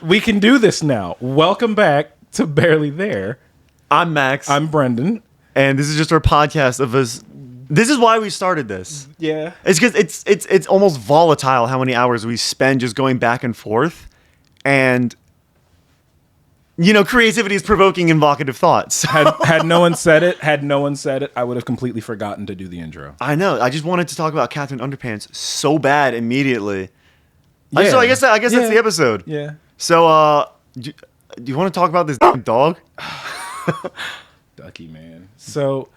We can do this now. Welcome back to Barely There. I'm Max. I'm Brendan. And this is just our podcast of us. This is why we started this. Yeah. It's because it's almost volatile how many hours we spend just going back and forth. And, you know, creativity is provoking evocative thoughts. Had no one said it, I would have completely forgotten to do the intro. I know. I just wanted to talk about Captain Underpants so bad immediately. Yeah. So I guess that's the episode. Yeah. So, do you want to talk about this dog? Duckie, man. So,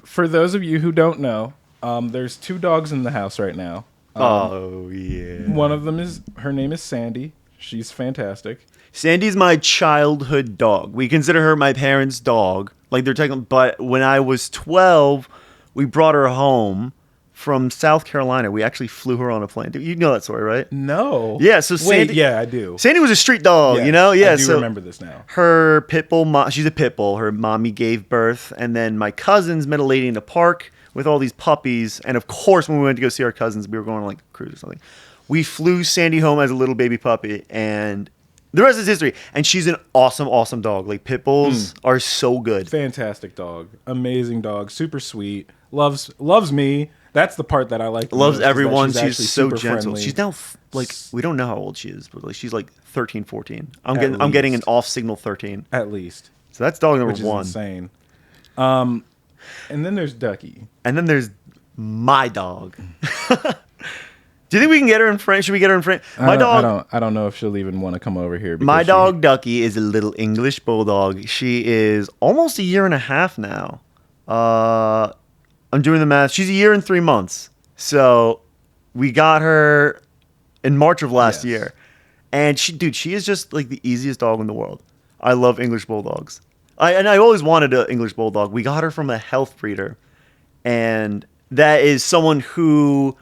for those of you who don't know, there's two dogs in the house right now. Oh, yeah. One of them her name is Sandy. She's fantastic. Sandy's my childhood dog. We consider her my parents' dog. Like they're taking, but when I was 12, we brought her home from South Carolina. We actually flew her on a plane. You know that story, right? No. Yeah. So Sandy, Wait, yeah, I do. Sandy was a street dog. Yes, You know, yeah. I do so remember this now. her pit bull. She's a pit bull. Her mommy gave birth, and then my cousins met a lady in the park with all these puppies. And of course, when we went to go see our cousins, we were going on like a cruise or something. We flew Sandy home as a little baby puppy, and the rest is history. And she's an awesome, awesome dog. Like pit bulls are so good. Fantastic dog. Amazing dog. Super sweet. Loves me. That's the part that I like. Loves everyone. She's She's so super gentle. friendly. She's now like, we don't know how old she is, but like she's like 13, 14. I'm At getting an least. off signal 13. At least. So that's dog number Which is one. insane. And then there's Duckie. And then there's my dog. Do you think we can get her in frame? Should we get her in frame? My dog. I don't know if she'll even want to come over here. My dog Duckie is a little English bulldog. She is almost a year and a half now. I'm doing the math. She's a year and 3 months. So we got her in March of last year. And she is just like the easiest dog in the world. I love English bulldogs. I always wanted an English bulldog. We got her from a health breeder. And that is someone who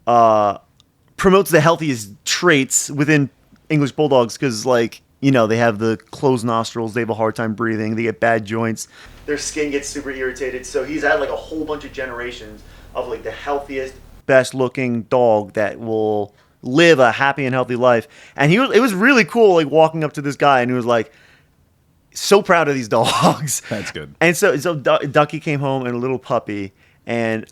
promotes the healthiest traits within English bulldogs because, like, you know, they have the closed nostrils. They have a hard time breathing. They get bad joints. Their skin gets super irritated. So he's had like a whole bunch of generations of like the healthiest, best looking dog that will live a happy and healthy life. And it was really cool, like walking up to this guy and he was like, so proud of these dogs. That's good. And so Duckie came home and a little puppy, and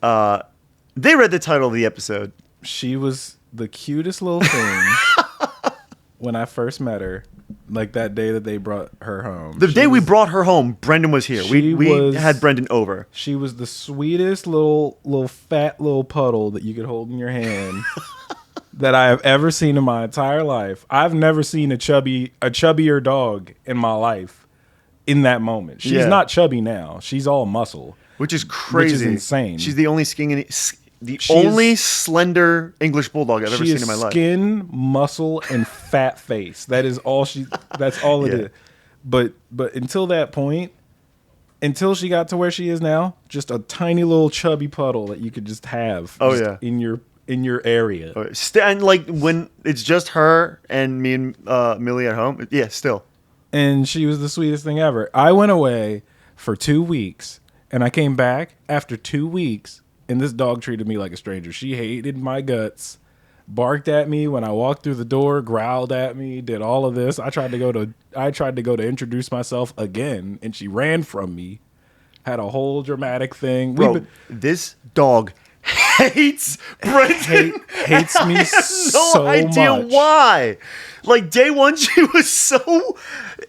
they read the title of the episode. She was the cutest little thing when I first met her. Like that day that they brought her home. We brought her home, Brendan was here. We had Brendan over. She was the sweetest little fat little puddle that you could hold in your hand that I have ever seen in my entire life. I've never seen a chubbier dog in my life in that moment. She's not chubby now. She's all muscle. Which is crazy. Which is insane. She's the only only slender English bulldog I've ever seen in my life. Skin, muscle, and fat face. That is all that's all it is. But until that point, until she got to where she is now, just a tiny little chubby puddle that you could just have in your area. And like when it's just her and me and Millie at home, still. And she was the sweetest thing ever. I went away for 2 weeks and I came back after 2 weeks. And this dog treated me like a stranger. She hated my guts, barked at me when I walked through the door, growled at me, did all of this. I tried to go to introduce myself again, and she ran from me. Had a whole dramatic thing. Bro, this dog hates Brendan. Hates me so much. No idea why. Like day one, she was so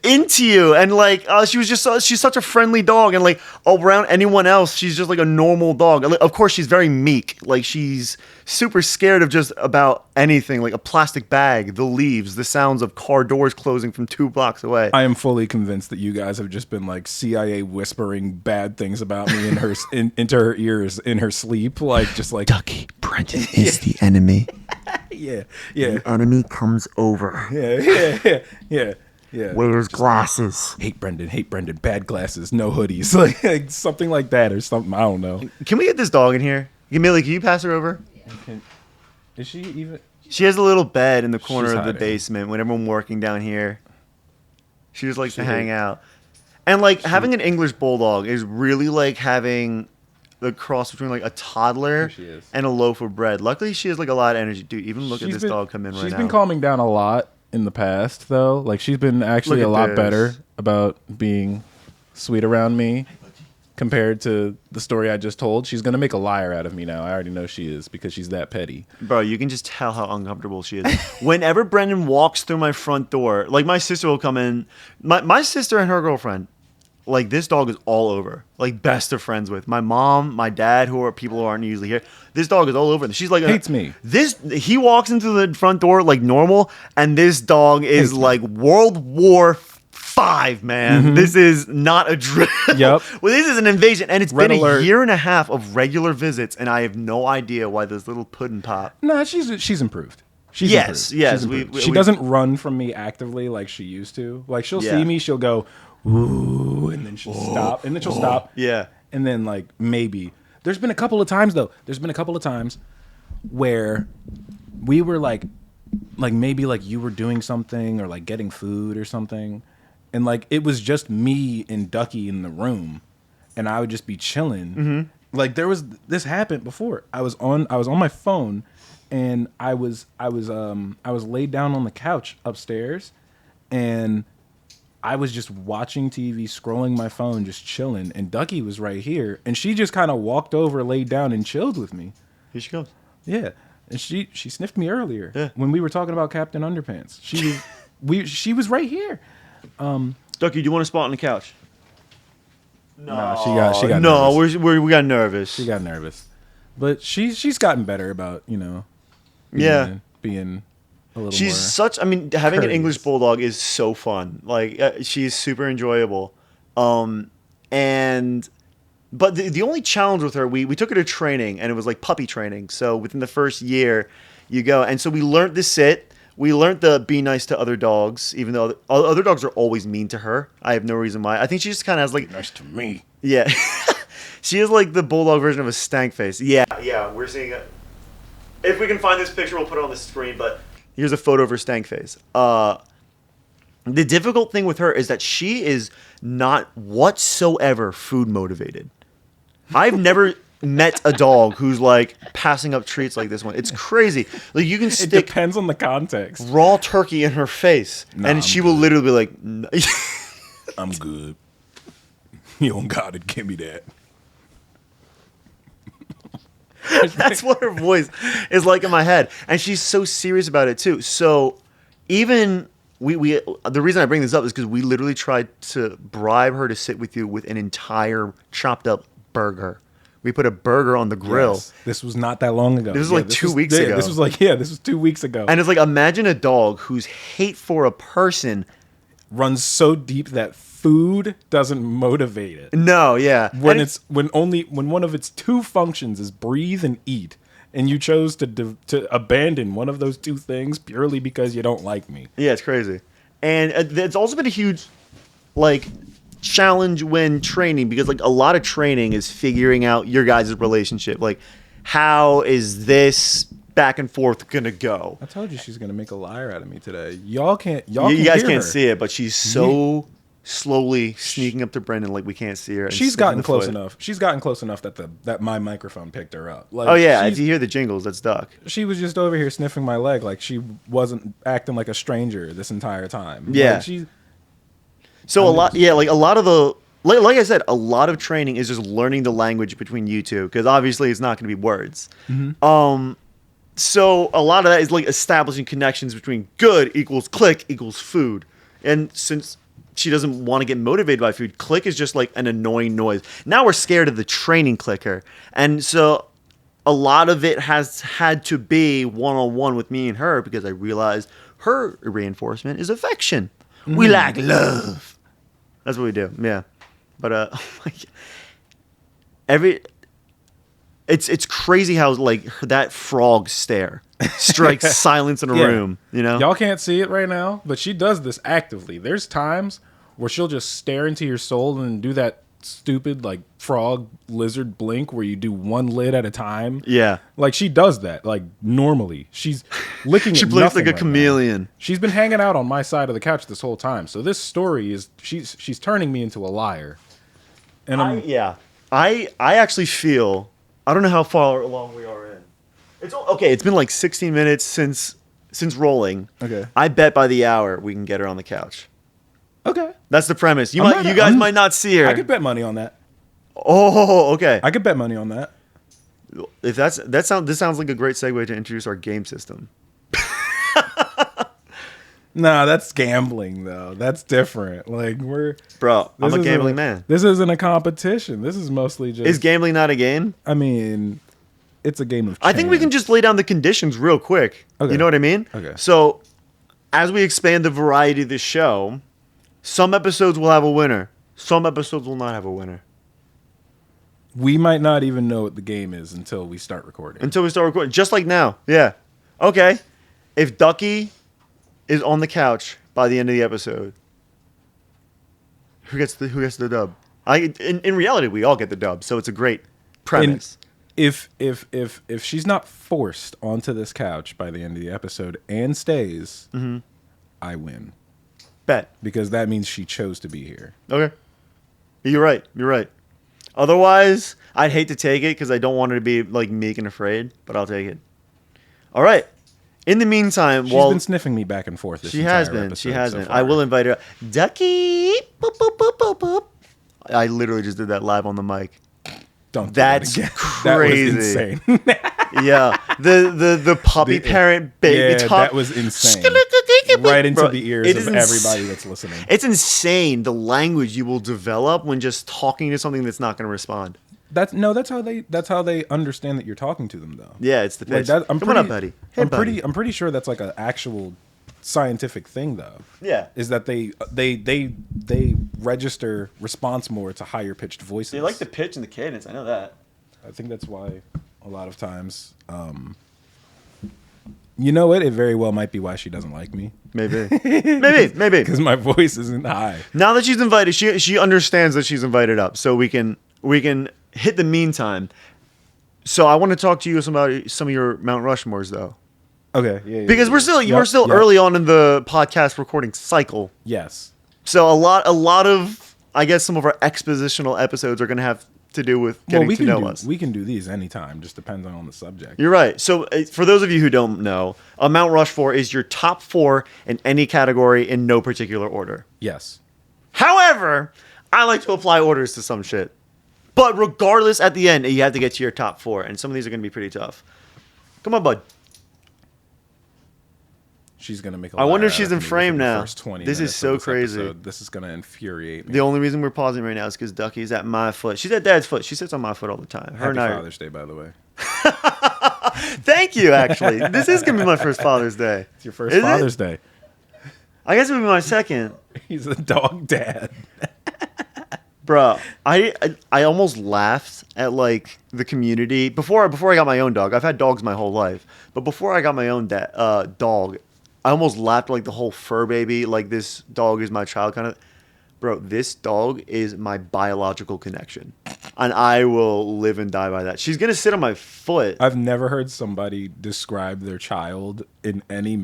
into you, and like she's such a friendly dog, and like around anyone else, she's just like a normal dog. Of course, she's very meek. Like she's super scared of just about anything, like a plastic bag, the leaves, the sounds of car doors closing from 2 blocks away. I am fully convinced that you guys have just been like CIA whispering bad things about me in her into her ears in her sleep, like just like Duckie, Brendan is the enemy. Yeah. The enemy comes over. Yeah. Wears glasses. Hate Brendan, bad glasses, no hoodies. Like something like that or something. I don't know. Can we get this dog in here? Millie, can you pass her over? Is she even? She has a little bed in the corner She's of the hiding. basement when everyone's working down here. She just likes to hang out. And like having an English bulldog is really like having the cross between like a toddler and a loaf of bread. Luckily, she has like a lot of energy. Dude, even look at this dog come in right now. She's been calming down a lot. in the past, though. Like, she's been actually Look a at lot this. better about being sweet around me compared to the story I just told. She's going to make a liar out of me now. I already know she is because she's that petty. Bro, you can just tell how uncomfortable she is. Whenever Brendan walks through my front door, like my sister will come in. My sister and her girlfriend, like this dog is all over. Like best of friends with. My mom, my dad, who are people who aren't usually here. This dog is all over. She's like Hates me. He walks into the front door like normal, and this dog is Hates me. like World War V, man. This is not a drill. Yep. Well, this is an invasion, and it's Red been alert. a year and a half of regular visits, and I have no idea why this little puddin' pop. Nah, she's improved. She's Yes, improved. yes, She's improved. we- She we- doesn't run from me actively like she used to. Like, she'll Yeah. see me, she'll go, ooh, and then she'll stop, and then she'll stop. Yeah. And then, like, maybe. There's been a couple of times, though. There's been a couple of times where we were, like maybe, like, you were doing something or, like, getting food or something. And, like, it was just me and Duckie in the room. And I would just be chilling. Mm-hmm. Like, this happened before. I was on my phone, and I was laid down on the couch upstairs, and I was just watching TV, scrolling my phone, just chilling, and Duckie was right here, and she just kind of walked over, laid down, and chilled with me. Here she comes. Yeah, and she sniffed me earlier Yeah. when we were talking about Captain Underpants. She was right here. Ducky, do you want a spot on the couch? Nah, she got no. nervous. We got nervous. She got nervous, but she's gotten better about Yeah. being a little She's more. such. I mean, having an courteous. English bulldog is so fun. Like, she's super enjoyable. But the only challenge with her, we took her to training, and it was like puppy training. So within the first year, you go, and so we learned the sit. We learned the be nice to other dogs, even though other dogs are always mean to her. I have no reason why. I think she just kind of has like, nice to me. yeah, she is like the bulldog version of a stank face. Yeah, we're seeing it. If we can find this picture, we'll put it on the screen. But here's a photo of her stank face. The difficult thing with her is that she is not whatsoever food motivated. I've never met a dog who's like passing up treats like this one. It's crazy. Like you can It stick depends on the context. raw turkey in her face, Nah, and I'm she will literally be like, "No." I'm good. You don't gotta give me that. That's what her voice is like in my head, and she's so serious about it too. So even we the reason I bring this up is because we literally tried to bribe her to sit with you with an entire chopped up burger. We put a burger on the grill. Yes. This was not that long ago. This was like 2 weeks ago. This was 2 weeks ago. And it's like, imagine a dog whose hate for a person. Runs so deep that food doesn't motivate it. No, yeah. When And when one of its two functions is breathe and eat, and you chose to abandon one of those two things purely because you don't like me. yeah, it's crazy. And it's also been a huge, like, challenge when training, because like a lot of training is figuring out your guys' relationship. Like, how is this back and forth gonna go? I told you she's gonna make a liar out of me today. Y'all can't. You Can guys hear can't her. see it, but she's so slowly sneaking up to Brendan like we can't see her. and She's sniffing gotten the close foot. enough. She's gotten close enough that my microphone picked her up. Like, Oh yeah, if she's- you hear the jingles, that's Duck. she was just over here sniffing my leg like she wasn't acting like a stranger this entire time. Yeah. Like, she's So like a lot of the, like I said, a lot of training is just learning the language between you two, because obviously it's not going to be words. So a lot of that is like establishing connections between good equals click equals food, and since she doesn't want to get motivated by food, click is just like an annoying noise. Now we're scared of the training clicker, and so a lot of it has had to be one-on-one with me and her, because I realized her reinforcement is affection. We like love. That's what we do. Yeah. But oh my God. It's crazy how like that frog stare strikes silence in a Yeah. room, you know? Y'all can't see it right now, but she does this actively. There's times where she'll just stare into your soul and do that stupid like frog lizard blink where you do one lid at a time. Yeah. Like she does that like normally. She's licking She at blinks nothing like a right now. chameleon. She's been hanging out on my side of the couch this whole time. So this story is she's turning me into a liar. And I actually feel, I don't know how far along we are in. It's been like 16 minutes since since rolling, Okay. I bet by the hour we can get her on the couch. Okay. That's the premise. You I'm not- guys I'm- might not see her. I could bet money on that. Oh, okay. I could bet money on that. If this sounds like a great segue to introduce our game system. Nah, that's gambling though. That's different. Like Bro, I'm this a isn't gambling man. This isn't a competition. This is mostly just. Is gambling not a game? I mean, it's a game of. I think we can chance. just lay down the conditions real quick. Okay. You know what I mean? Okay. So, as we expand the variety of the show, some episodes will have a winner. Some episodes will not have a winner. We might not even know what the game is until we start recording. Until we start recording. Just like now. Yeah. Okay. If Duckie is on the couch by the end of the episode, who gets the dub? In reality, we all get the dub, so it's a great premise. If she's not forced onto this couch by the end of the episode and stays, I win. Bet. Because that means she chose to be here. Okay. You're right. Otherwise, I'd hate to take it because I don't want her to be like meek and afraid, but I'll take it. All right. In the meantime, She's been sniffing me back and forth. This she has entire been. She episode has so been. far. I will invite her. Duckie. Boop, boop, boop, boop, boop. I literally just did that live on the mic. Don't. Do That's that again. crazy. That was insane. Yeah. The puppy parent baby talk. that was insane. Right into Bro, the ears it of is everybody that's listening. It's insane the language you will develop when just talking to something that's not going to respond. That's how they understand that you're talking to them though. Yeah, it's the pitch. Come on up, buddy. Hey, I'm buddy. pretty sure that's like an actual scientific thing though. Yeah. Is that they register response more to higher pitched voices. They like the pitch and the cadence. I know that. I think that's why a lot of times you know what? It very well might be why she doesn't like me. Maybe. Maybe. Because my voice isn't high. Now that she's invited, she understands that she's invited up, so we can hit the meantime. So I want to talk to you about some of your Mount Rushmores, though. Okay. Yeah. Because we're still early on in the podcast recording cycle. Yes. So a lot of, I guess, some of our expositional episodes are going to have to do with getting to know us. We can do these anytime, just depends on the subject. You're right. So for those of you who don't know, a Mount Rushmore is your top 4 in any category in no particular order. Yes. However, I like to apply orders to some shit. But regardless, at the end, you have to get to your top 4, and some of these are going to be pretty tough. Come on, bud. She's gonna make. I wonder if she's in frame now. This is so crazy. Episode. This is gonna infuriate me. The only reason we're pausing right now is because Duckie's at my foot. She's at Dad's foot. She sits on my foot all the time. Happy Father's Day, by the way. Thank you. Actually, this is gonna be my first Father's Day. It's your first Father's Day. I guess it would be my second. He's a dog dad. Bro, I almost laughed at like the community before I got my own dog. I've had dogs my whole life, but before I got my own dog, I almost laughed like the whole fur baby, like this dog is my child kind of. Bro, this dog is my biological connection, and I will live and die by that. She's gonna sit on my foot. I've never heard somebody describe their child in any,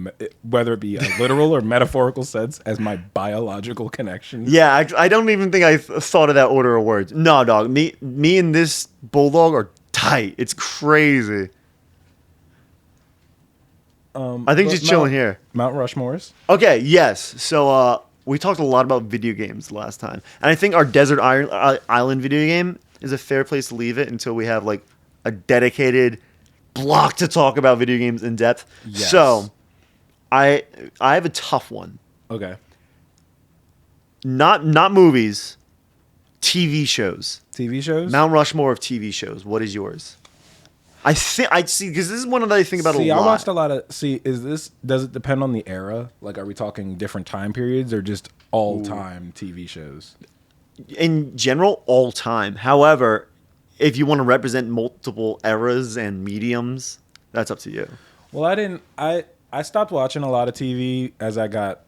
whether it be a literal or metaphorical sense, as my biological connection. Yeah, I don't even think I thought of that order of words. No, dog, me and this bulldog are tight. It's crazy. I think she's chilling here. Mount Rushmores. Okay, yes. So we talked a lot about video games last time, and I think our Desert Island video game is a fair place to leave it until we have like a dedicated block to talk about video games in depth. Yes. So I have a tough one. Okay. Not movies, TV shows. TV shows. Mount Rushmore of TV shows. What is yours? I see because this is one that I think about a lot. I watched a lot of. Does it depend on the era? Like, are we talking different time periods or just all time TV shows? In general, all time. However, if you want to represent multiple eras and mediums, that's up to you. Well, I stopped watching a lot of TV as I got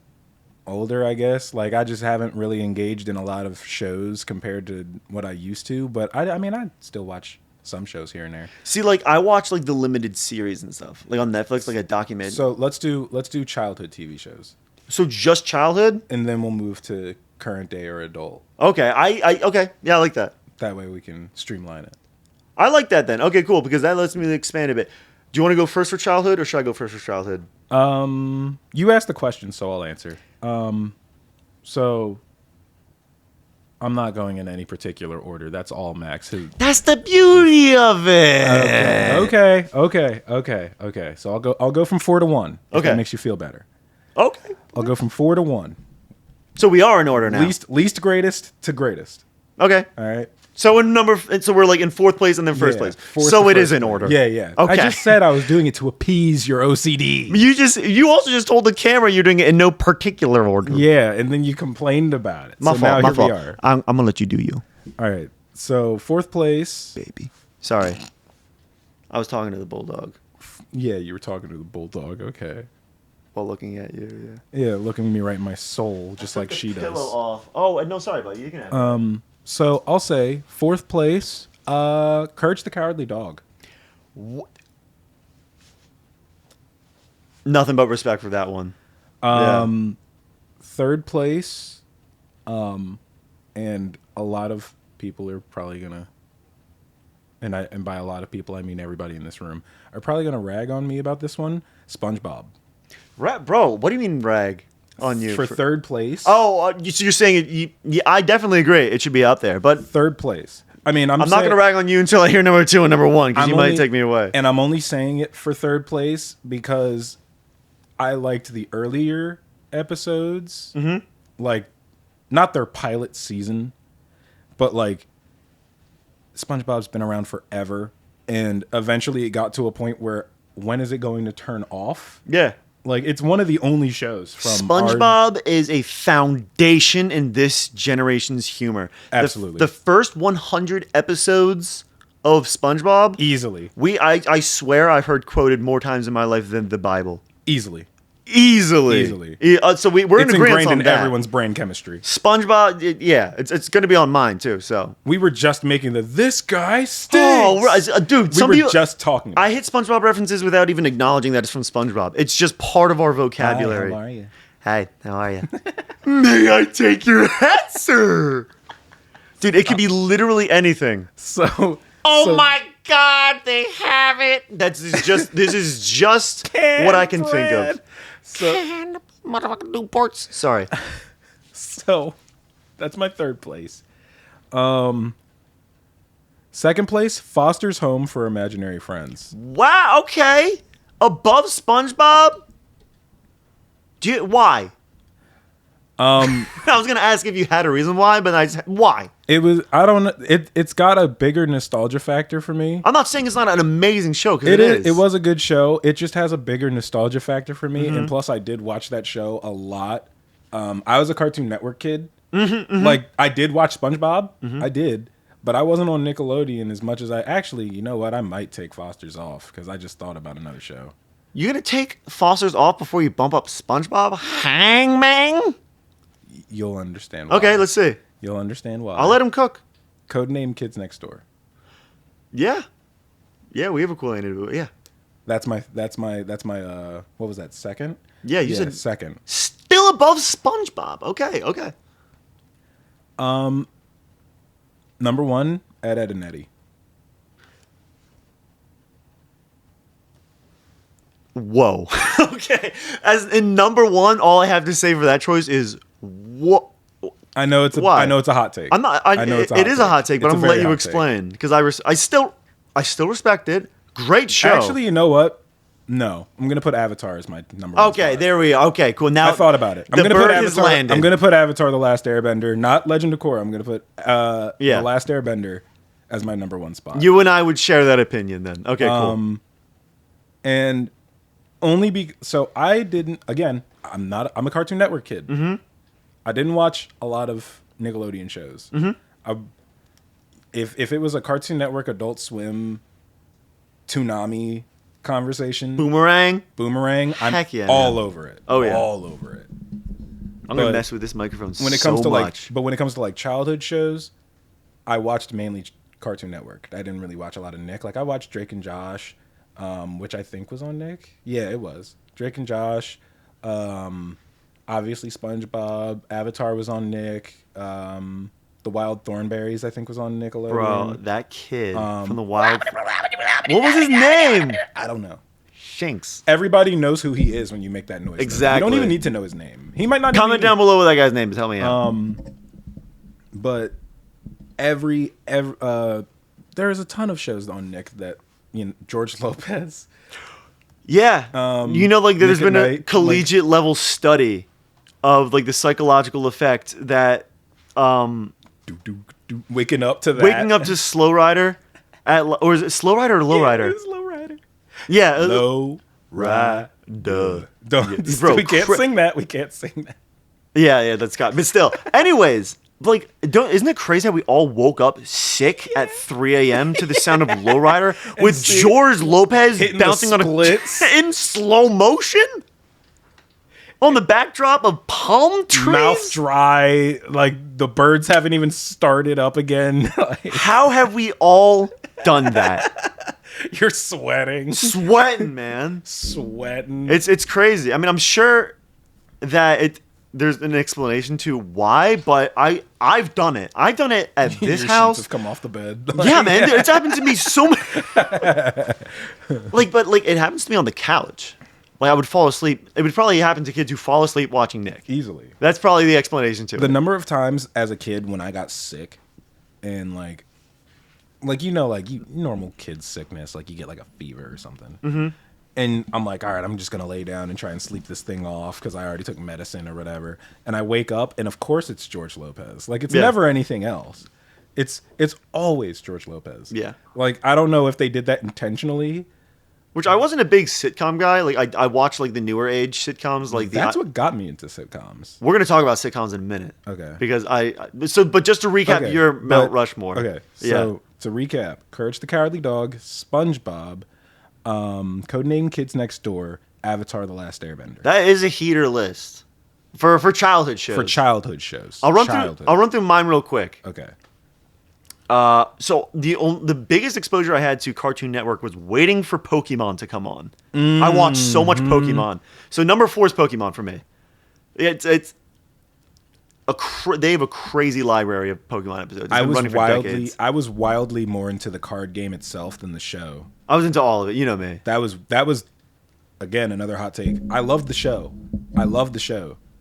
older, I guess. Like, I just haven't really engaged in a lot of shows compared to what I used to. But I mean, I still watch some shows here and there. See, like I watch like the limited series and stuff, like on Netflix, like a documentary. So let's do childhood TV shows. So just childhood, and then we'll move to current day or adult. Okay, okay, yeah, I like that. That way we can streamline it. I like that then. Okay, cool, because that lets me expand a bit. Do you want to go first for childhood, or should I go first for childhood? You asked the question, so I'll answer. So I'm not going in any particular order. That's all Max. That's the beauty of it. Okay. So I'll go from 4 to 1. If Okay. that makes you feel better. Okay. I'll go from 4 to 1. So we are in order now. Least greatest to greatest. Okay. All right. So so we're like in 4th place and then first place. So it is in order. Yeah. Okay. I just said I was doing it to appease your OCD. You also just told the camera you're doing it in no particular order. Yeah, and then you complained about it. My so fault. now My here fault. we are. I'm gonna let you do you, All right. So 4th place. baby. Sorry. I was talking to the bulldog Yeah, you were talking to the bulldog. Okay. while looking at you. Yeah, looking me right in my soul, just like she Pillow does. off. Oh, no, sorry, buddy. You can have it. So I'll say 4th place. Courage the Cowardly Dog. Nothing but respect for that one. 3rd place. And a lot of people are probably gonna, and by a lot of people I mean everybody in this room, are probably gonna rag on me about this one. SpongeBob. Bro, what do you mean rag on you? For 3rd place. Oh, so you're saying I definitely agree. It should be up there, but 3rd place. I mean, I'm not going to rag on you until I hear number 2 and number 1 because you might take me away. And I'm only saying it for 3rd place because I liked the earlier episodes. Mm-hmm. Like, not their pilot season, but like, SpongeBob's been around forever. And eventually it got to a point where, when is it going to turn off? Yeah. Like, it's one of the only shows from SpongeBob is a foundation in this generation's humor. Absolutely. The first 100 episodes of SpongeBob, Easily. I swear I've heard quoted more times in my life than the Bible. Easily. We're It's in agreement ingrained on in that. everyone's brain chemistry. SpongeBob, it's going to be on mine too. So We were just making this guy stinks. Oh, right. Dude, We were just talking about I hit SpongeBob references without even acknowledging that it's from SpongeBob. It's just part of our vocabulary. Hi, how are you? Hi, how are you? May I take your hat, sir? Dude, it could be literally anything. So, My God, they have it. This is just what I can think of. So, Motherfucking Newports. Sorry. so that's my 3rd place. 2nd place, Foster's Home for Imaginary Friends. Wow. Okay. Above SpongeBob. Why? I was gonna ask if you had a reason why, but why? It's got a bigger nostalgia factor for me. I'm not saying it's not an amazing show because It is. It was a good show. It just has a bigger nostalgia factor for me, and plus, I did watch that show a lot. I was a Cartoon Network kid. Like, I did watch SpongeBob. I did, but I wasn't on Nickelodeon as much as I actually. You know what? I might take Foster's off because I just thought about another show. You're gonna take Foster's off before you bump up SpongeBob? Hangman? You'll understand why. Okay, let's see. You'll understand why. I'll let him cook. Codename Kids Next Door. Yeah. Yeah, we have a cool anime. Yeah. That's my what was that, 2nd? Yeah, you said 2nd. Still above SpongeBob. Okay. Number 1, Ed, Edd and Eddy. Whoa. Okay. As in number 1, all I have to say for that choice is what. I know it's a hot take. I'm not. I know it is a hot take, but I'm gonna let you explain because I still respect it. Great show. Actually, you know what? No, I'm gonna put Avatar as my number 1. Okay, there we go. Okay, cool. Now I thought about it. I'm gonna put Avatar: The Last Airbender, not Legend of Korra. I'm gonna put The Last Airbender as my number 1 spot. You and I would share that opinion then. Okay, cool. And only so I didn't. Again, I'm a Cartoon Network kid. Mm-hmm. I didn't watch a lot of Nickelodeon shows. Mm-hmm. If it was a Cartoon Network, Adult Swim, Toonami conversation, Boomerang, I'm all over it. Oh yeah, all over it. I'm gonna mess with this microphone when it comes to much. But when it comes to like childhood shows, I watched mainly Cartoon Network. I didn't really watch a lot of Nick. Like I watched Drake and Josh, which I think was on Nick. Yeah, it was Drake and Josh. Obviously SpongeBob. Avatar was on Nick. The Wild Thornberries, I think, was on Nickelodeon. Bro, that kid from the Wild. What was his name? I don't know. Shinks. Everybody knows who he is when you make that noise. Exactly. You don't even need to know his name. He might not. Comment down below what that guy's name is. Help me out. But every there's a ton of shows on Nick that George Lopez. Yeah. You know, like there's Nick at been a Night, collegiate level study of like the psychological effect that Waking up to that. waking up to Slow Rider or is it Slow Rider or Low Rider? It was Low Rider. Yeah. Low Rider. Don't. Bro, we can't sing that. We can't sing that. Yeah, that's got. But still, anyways, like, isn't it crazy how we all woke up sick at 3 a.m. to the sound of Lowrider with George Lopez bouncing on splits. in slow motion on the backdrop of palm trees? Mouth dry, like the birds haven't even started up again. Like, How have we all done that? you're sweating. Sweating, man. Sweating. It's crazy. I mean, I'm sure that there's an explanation to why, but I've done it. I've done it at this Your house. sheets have come off the bed. Yeah, man, it's happened to me so much. But it happens to me on the couch. Like I would fall asleep. It would probably happen to kids who fall asleep watching Nick. Easily. That's probably the explanation to it. The number of times as a kid when I got sick, and like normal kid sickness, like you get like a fever or something. Mm-hmm. And I'm like, all right, I'm just going to lay down and try and sleep this thing off because I already took medicine or whatever. And I wake up, and of course it's George Lopez. Like, it's never anything else. It's always George Lopez. Yeah. Like, I don't know if they did that intentionally. Which I wasn't a big sitcom guy. Like, I watched, like, the newer age sitcoms. Like That's what got me into sitcoms. We're going to talk about sitcoms in a minute. Okay. Because but just to recap your Mount Rushmore. Okay. So, to recap, Courage the Cowardly Dog, SpongeBob, Codename Kids Next Door, Avatar: The Last Airbender. That is a heater list for childhood shows. For childhood shows. I'll run through mine real quick. Okay. So the biggest exposure I had to Cartoon Network was waiting for Pokemon to come on. I watched so much Pokemon. So number 4 is Pokemon for me. It's they have a crazy library of Pokemon episodes. I was wildly more into the card game itself than the show. I was into all of it. You know me. That was again another hot take. I loved the show.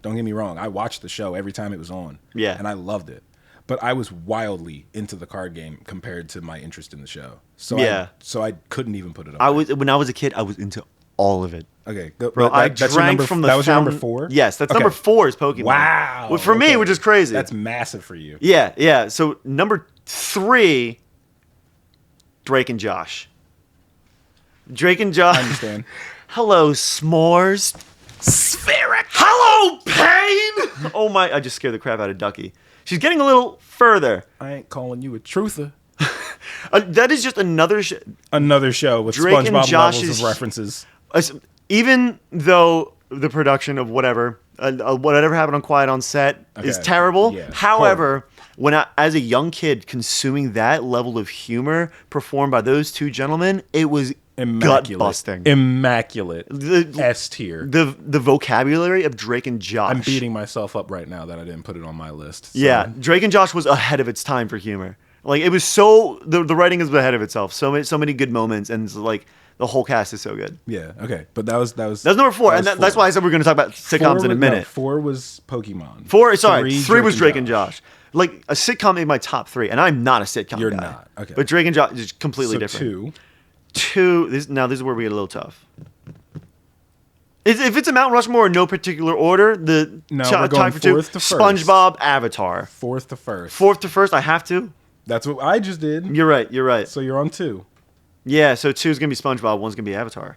Don't get me wrong. I watched the show every time it was on. Yeah. And I loved it. But I was wildly into the card game compared to my interest in the show. So I couldn't even put it up. When I was a kid, I was into all of it. Okay, bro. I drank from the. That was your number 4. Yes, that's number 4 is Pokemon. Wow. Well, for me, which is crazy. That's massive for you. Yeah. So number 3, Drake and Josh. I understand. Hello, s'mores. Spheric. Hello, pain. Oh my! I just scared the crap out of Duckie. She's getting a little further. I ain't calling you a truther. That is just another show with Drake SpongeBob and Josh's levels of references. Even though the production of whatever happened on Quiet on Set is terrible, however, when as a young kid consuming that level of humor performed by those two gentlemen, it was gut busting, immaculate, S tier. The vocabulary of Drake and Josh. I'm beating myself up right now that I didn't put it on my list. So. Yeah, Drake and Josh was ahead of its time for humor. Like it was the writing is ahead of itself. So many good moments, and like the whole cast is so good. Yeah. Okay. But that was number 4, and that's why I said we're going to talk about sitcoms in a minute. 4 was Pokemon. 3 was Drake and Josh. Like a sitcom made my top 3, and I'm not a sitcom guy. You're not. Okay. But Drake and Josh is completely different. 2. This is where we get a little tough. If it's a Mount Rushmore in no particular order, we're going for 2. Fourth to first. SpongeBob, Avatar. Fourth to first. Fourth to first. I have to. That's what I just did. You're right. So you're on 2. Yeah. So 2 is gonna be SpongeBob. 1's gonna be Avatar.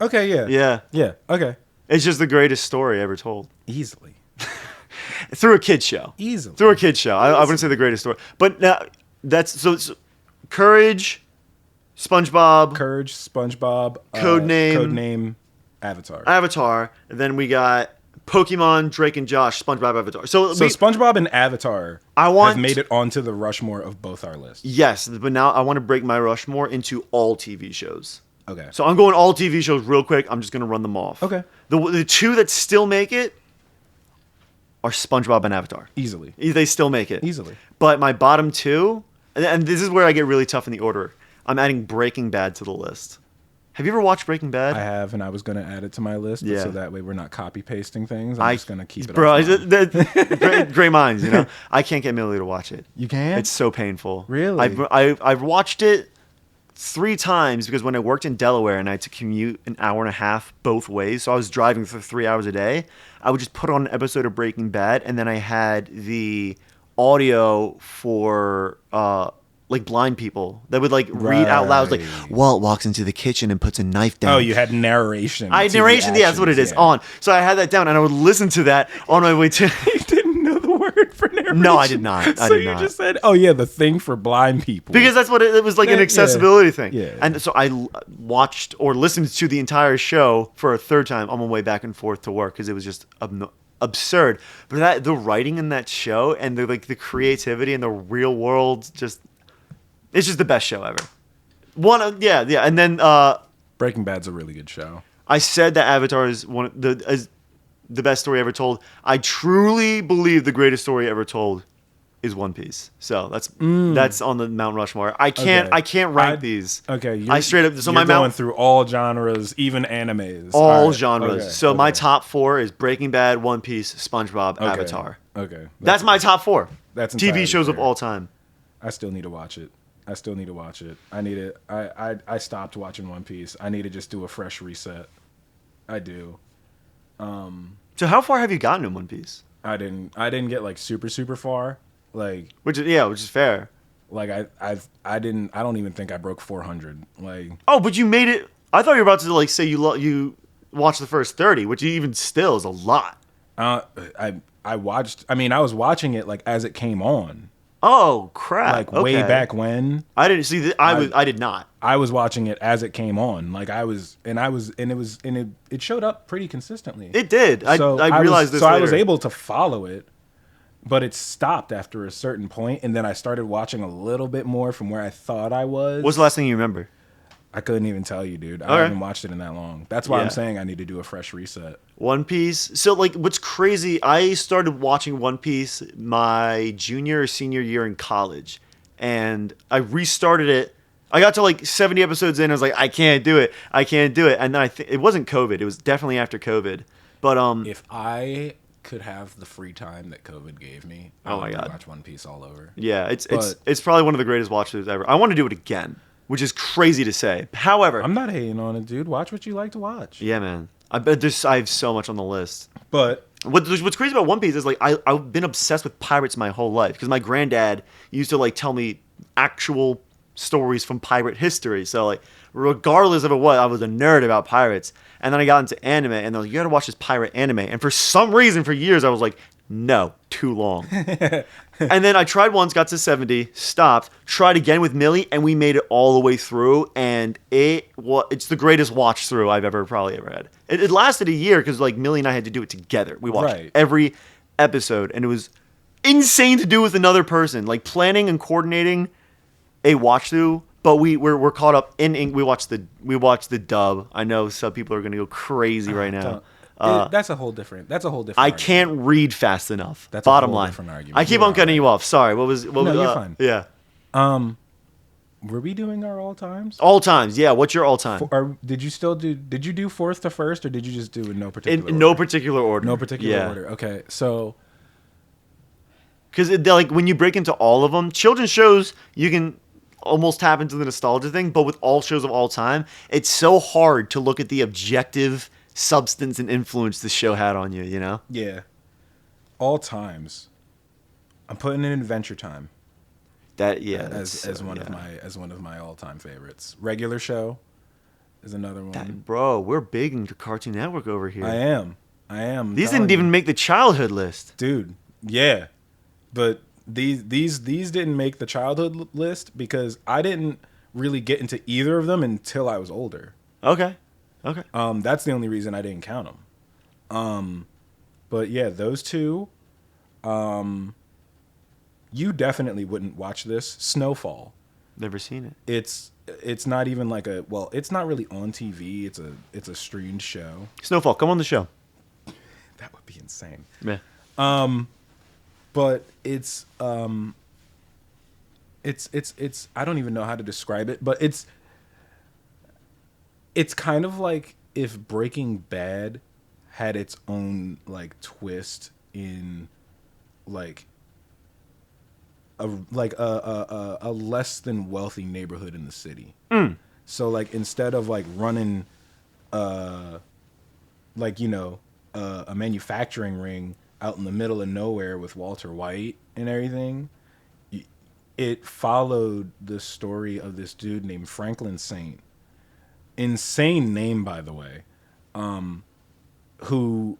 Okay. Yeah. Okay. It's just the greatest story ever told. Easily. Through a kid's show. Easily. Through a kid's show. I wouldn't say the greatest story, but now that's so Courage. SpongeBob. Codename, Avatar. And then we got Pokemon, Drake and Josh, SpongeBob, Avatar. So SpongeBob and Avatar have made it onto the Rushmore of both our lists. Yes, but now I want to break my Rushmore into all TV shows. Okay. So I'm going all TV shows real quick. I'm just going to run them off. Okay. The 2 that still make it are SpongeBob and Avatar. Easily. They still make it. Easily. But my bottom 2, and this is where I get really tough in the order, I'm adding Breaking Bad to the list. Have you ever watched Breaking Bad? I have, and I was gonna add it to my list, but Yeah. so that way we're not copy pasting things. I'm just gonna keep it. Bro, offline. great minds, you know. I can't get Millie to watch it. You can? It's so painful. Really? I've watched it 3 times because when I worked in Delaware and I had to commute an hour and a half both ways, so I was driving for 3 hours a day. I would just put on an episode of Breaking Bad, and then I had the audio for like blind people that would like read out loud, like Walt walks into the kitchen and puts a knife down. Oh, you had narration. I had narration. Yeah, that's what it is. Yeah. On. So I had that down, and I would listen to that on my way to. You didn't know the word for narration. No, I did not. So you just said, "Oh yeah, the thing for blind people." Because that's what it was, like an accessibility thing. Yeah. And so I watched or listened to the entire show for a 3rd time on my way back and forth to work because it was just absurd. But the writing in that show and the creativity and the real world it's just the best show ever. Yeah. And then Breaking Bad's a really good show. I said that Avatar is the best story ever told. I truly believe the greatest story ever told is One Piece. So that's on the Mount Rushmore. I can't rank these. Okay, I straight up. So you're my going through all genres, even animes. All genres. Okay, so my top 4 is Breaking Bad, One Piece, SpongeBob, Avatar. Okay, that's my top 4. That's TV shows fair. of all time. I still need to watch it. I need it. I stopped watching One Piece. I need to just do a fresh reset. I do. So how far have you gotten in One Piece? I didn't get like super far. Like which is fair. Like I don't even think I broke 400. Like oh, but you made it. I thought you were about to like say you watched the first 30, which even still is a lot. I was watching it like as it came on. Oh crap! Like way back when. I didn't see. I did not. I was watching it as it came on. Like it showed up pretty consistently. It did. So I realized this. So I was able to follow it, but it stopped after a certain point, and then I started watching a little bit more from where I thought I was. What's the last thing you remember? I couldn't even tell you, dude. I haven't watched it in that long. That's why I'm saying I need to do a fresh reset. One Piece. So, like, what's crazy, I started watching One Piece my junior or senior year in college. And I restarted it. I got to, like, 70 episodes in. I was like, I can't do it. And then it wasn't COVID. It was definitely after COVID. But, if I could have the free time that COVID gave me, I would watch One Piece all over. Yeah, it's probably one of the greatest watches ever. I want to do it again. Which is crazy to say. However, I'm not hating on it, dude. Watch what you like to watch. Yeah, man. I have so much on the list. But what's crazy about One Piece is like I've been obsessed with pirates my whole life because my granddad used to like tell me actual stories from pirate history. So like regardless of what, I was a nerd about pirates. And then I got into anime, and they're like, you gotta watch this pirate anime. And for some reason, for years, I was like, no, too long. And then I tried once, got to 70, stopped, tried again with Millie, and we made it all the way through. And it's the greatest watch through I've probably ever had. It lasted a year because like Millie and I had to do it together. We watched every episode, and it was insane to do with another person. Like planning and coordinating a watch through. But we're caught up in we watched the dub. I know some people are gonna go crazy right now. That's a whole different. I argument. Can't read fast enough. That's bottom a whole line. Different argument. I keep on cutting you off. Sorry. What was? No, you're fine. Yeah. Were we doing our all times? All times. Yeah. What's your all time? Did you do fourth to first, or did you just do in no particular order? No particular order. No particular order. Okay. So. Because like when you break into all of them, children's shows you can almost tap into the nostalgia thing, but with all shows of all time, it's so hard to look at the objective substance and influence the show had on you, you know? Yeah. All times. I'm putting in Adventure Time. As one of my all-time favorites. Regular Show is another one. Bro, we're big into Cartoon Network over here. I am. These didn't even make the childhood list. Dude, yeah. But these didn't make the childhood list because I didn't really get into either of them until I was older. Okay. That's the only reason I didn't count them. But yeah, those two. You definitely wouldn't watch this. Snowfall. Never seen it. It's not even like it's not really on TV. It's a streamed show. Snowfall, come on the show. That would be insane. Yeah. But it's I don't even know how to describe it, but it's It's kind of like if Breaking Bad had its own like twist in like a less than wealthy neighborhood in the city. So like instead of like running like a manufacturing ring out in the middle of nowhere with Walter White and everything, it followed the story of this dude named Franklin Saint. Insane name, by the way. Who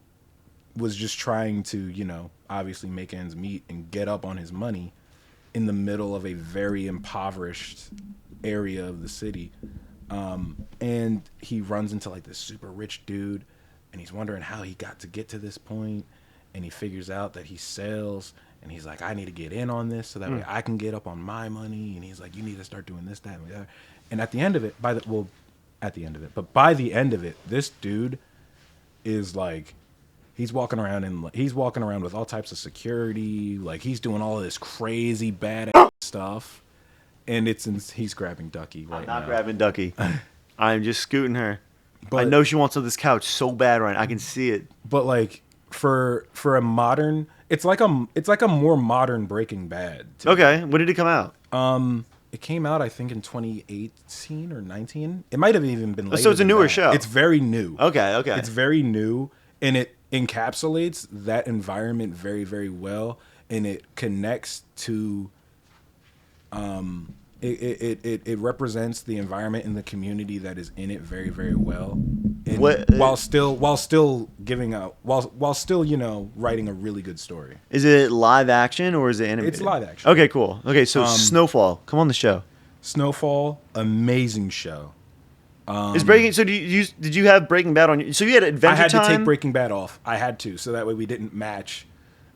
was just trying to, obviously make ends meet and get up on his money in the middle of a very impoverished area of the city. And he runs into like this super rich dude, and he's wondering how he got to get to this point, and he figures out that he sells, and he's like, I need to get in on this so that way I can get up on my money. And he's like, you need to start doing this, that, and the other. And at the end of it, by the end of it, this dude is like, he's walking around with all types of security, like he's doing all of this crazy bad stuff, and he's grabbing Duckie right now. I'm not grabbing Duckie. I'm just scooting her. But I know she wants on this couch so bad right now. I can see it. But like for a modern, it's like a more modern Breaking Bad. Okay, when did it come out? It came out, I think, in 2018 or 19. It might have even been later. So it's a newer that. show. It's very new. Okay. It's very new, and it encapsulates that environment very, very well, and it connects to it represents the environment and the community that is in it very, very well. And while still writing a really good story. Is it live action or is it animated? It's live action. Okay, cool. Okay, so Snowfall, come on the show. Snowfall, amazing show. Is Breaking? So did you have Breaking Bad on? So you had Adventure Time? I had to take Breaking Bad off. I had to, so that way we didn't match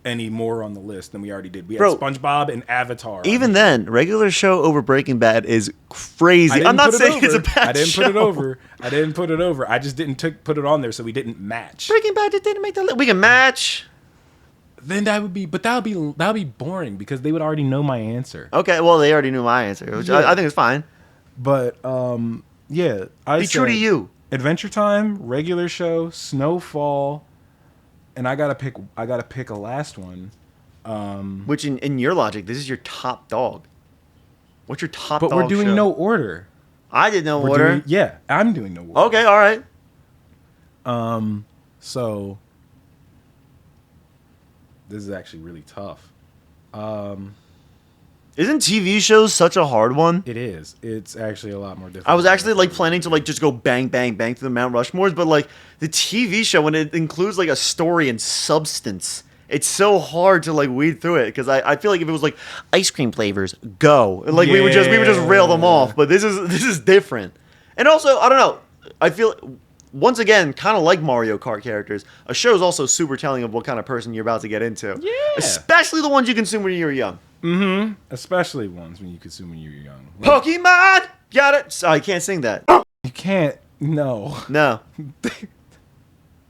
any more on the list than we already did. We had SpongeBob and Avatar. Even then, regular show over Breaking Bad is crazy. I'm not saying it's a bad show. I didn't put it over. I just didn't put it on there, so we didn't match. Breaking Bad just didn't make the list. We can match. Then that would be boring because they would already know my answer. Okay, well they already knew my answer, which I think is fine. But yeah, be true to you. Adventure Time, regular show, Snowfall, and I gotta pick a last one. Which in your logic, this is your top dog. What's your top dog? But we're doing show? no order. I did no order. I'm doing no order. Okay, all right. So this is actually really tough. Isn't TV shows such a hard one? It is. It's actually a lot more difficult. I was actually like planning to like just go bang, bang, bang through the Mount Rushmores, but like the TV show, when it includes like a story and substance, it's so hard to like weed through it because I feel like if it was like ice cream flavors, go like we would just rail them off. But this is different, and also I don't know. I feel once again kind of like Mario Kart characters. A show is also super telling of what kind of person you're about to get into. Yeah, especially the ones you consume when you were young. Mm-hmm. Especially ones when you consume when you were young. Like, Pokemon, got it. Sorry, I can't sing that. You can't. No.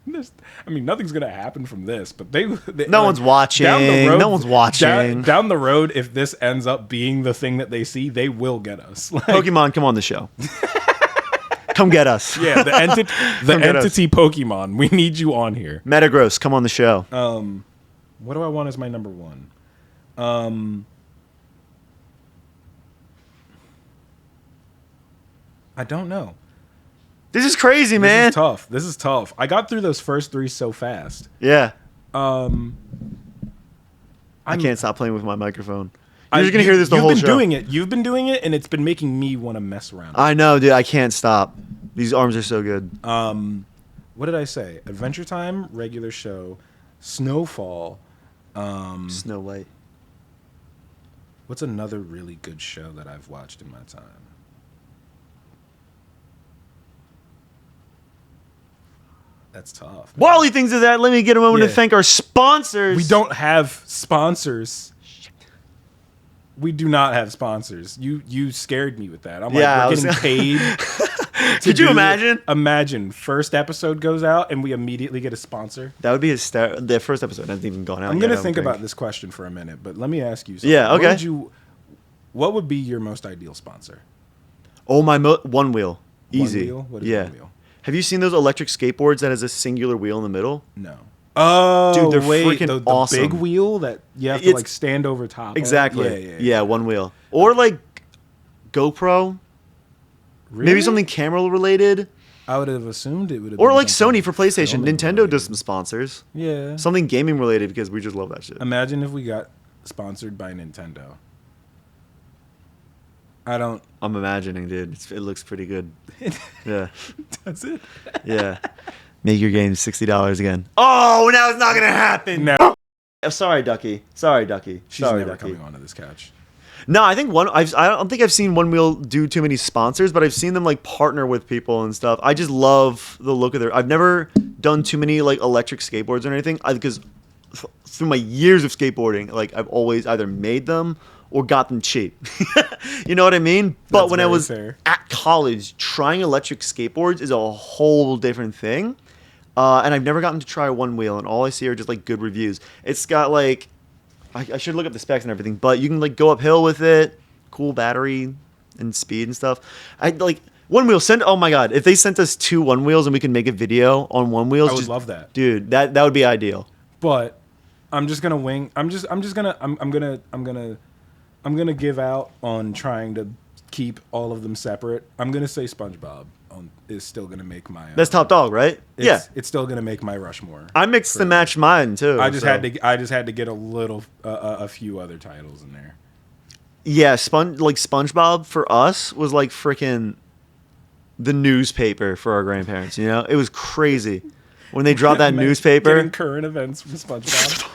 Nothing's gonna happen from this, but they no one's watching. Down the road, no one's watching. Down the road, if this ends up being the thing that they see, they will get us. Like, Pokemon, come on the show. Come get us. Yeah, the entity Pokemon. We need you on here. Metagross, come on the show. What do I want as my number one? I don't know. This is crazy, man. This is tough. I got through those first three so fast. Yeah. I can't stop playing with my microphone. You're just gonna hear this the whole show. You've been doing it, and it's been making me want to mess around. I know, dude. I can't stop. These arms are so good. What did I say? Adventure Time, regular show, Snowfall, Snow White. What's another really good show that I've watched in my time? That's tough. While he thinks of that, let me get a moment to thank our sponsors. We don't have sponsors. We do not have sponsors. You scared me with that. I'm like, we're getting paid. Could you imagine? Imagine first episode goes out and we immediately get a sponsor. That would be the first episode hasn't even gone out. I'm gonna think about this question for a minute, but let me ask you something. Yeah, okay. What would be your most ideal sponsor? Oh, my One Wheel. Easy. One wheel? What is Yeah. one wheel? Have you seen those electric skateboards that has a singular wheel in the middle? No. Oh, Dude, they're wait, freaking the awesome. big wheel that you have to It's- like stand over top. Exactly. Of? Yeah, one wheel. Or like GoPro. Really? Maybe something camera related. I would have assumed it would have. Or been like something Sony for PlayStation. filming Nintendo related. does some sponsors. Yeah. Something gaming related because we just love that shit. Imagine if we got sponsored by Nintendo. I don't. I'm imagining, dude. It looks pretty good. Yeah. Does it? Yeah. Make your game $60 again. Oh, now it's not gonna happen. No. Oh, sorry, Duckie. Sorry, Duckie. She's Sorry, never Duckie. coming onto this couch. No, I think I don't think I've seen One Wheel do too many sponsors, but I've seen them like partner with people and stuff. I just love the look of their. I've never done too many like electric skateboards or anything because through my years of skateboarding, like I've always either made them or got them cheap. You know what I mean? But That's when I very was fair. at college, trying electric skateboards is a whole different thing. And I've never gotten to try One Wheel, and all I see are just like good reviews. It's got like, I should look up the specs and everything, but you can like go uphill with it, cool battery and speed and stuff. I like One Wheel. Oh my god, if they sent us 2 One Wheels and we can make a video on One Wheels, I would love that, dude. That would be ideal. But I'm just gonna wing. I'm gonna give out on trying to keep all of them separate. I'm gonna say SpongeBob is still gonna make my. That's top dog, right? Yeah, it's still gonna make my Rushmore. I mixed and matched mine too. I just had to get a few other titles in there. Yeah, SpongeBob for us was like freaking the newspaper for our grandparents. You know, it was crazy when they dropped that newspaper. Getting current events from SpongeBob.